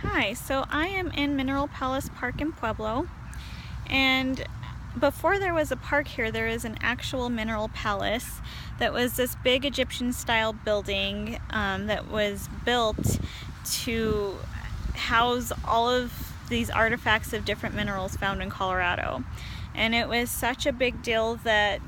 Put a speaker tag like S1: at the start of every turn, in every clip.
S1: Hi, so I am in Mineral Palace Park in Pueblo, and before there was a park here, there is an actual mineral palace that was this big Egyptian style building that was built to house all of these artifacts of different minerals found in Colorado. And it was such a big deal that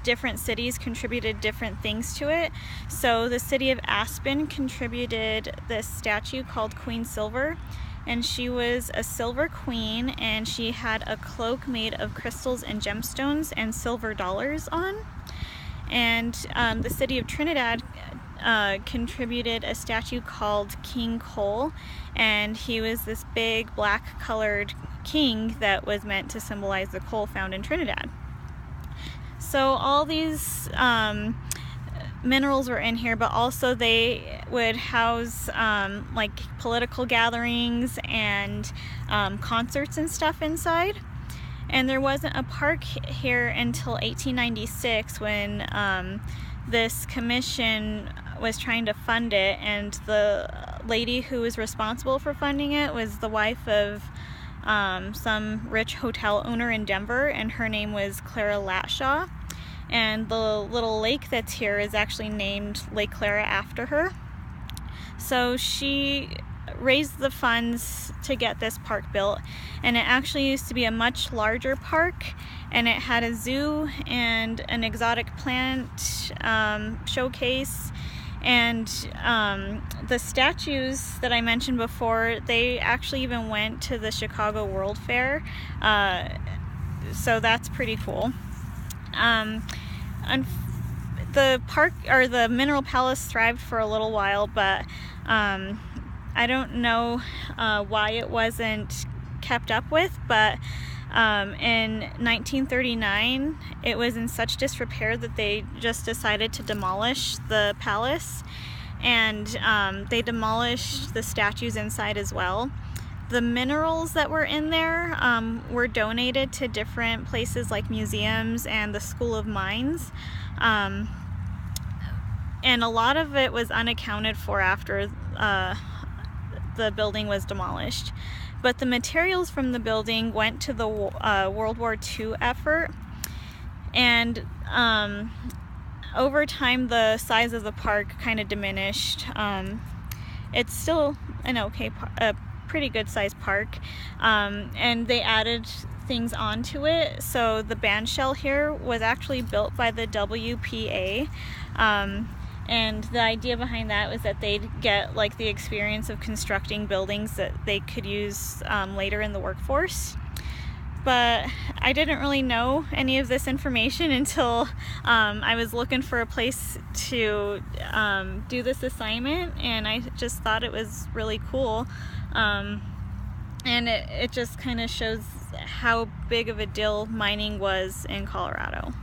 S1: different cities contributed different things to it. So the city of Aspen contributed this statue called Queen Silver, and she was a silver queen, and she had a cloak made of crystals and gemstones and silver dollars on. And the city of Trinidad contributed a statue called King Cole, and he was this big black colored king that was meant to symbolize the coal found in Trinidad. So all these minerals were in here, but also they would house like political gatherings and concerts and stuff inside. And there wasn't a park here until 1896 when this commission was trying to fund it, and the lady who was responsible for funding it was the wife of some rich hotel owner in Denver, and her name was Clara Latshaw. And the little lake that's here is actually named Lake Clara after her. So she raised the funds to get this park built, and it actually used to be a much larger park, and it had a zoo and an exotic plant showcase. And the statues that I mentioned before, they actually even went to the Chicago World Fair, so that's pretty cool. The park, or the Mineral Palace, thrived for a little while, but I don't know why it wasn't kept up with, but in 1939 it was in such disrepair that they just decided to demolish the palace, and they demolished the statues inside as well. The minerals that were in there were donated to different places like museums and the School of Mines, and a lot of it was unaccounted for after the building was demolished. But the materials from the building went to the World War II effort, and over time the size of the park kind of diminished. It's still a pretty good sized park, and they added things onto it. So the band shell here was actually built by the WPA, and the idea behind that was that they'd get like the experience of constructing buildings that they could use later in the workforce. But I didn't really know any of this information until I was looking for a place to do this assignment, and I just thought it was really cool. And it just kind of shows how big of a deal mining was in Colorado.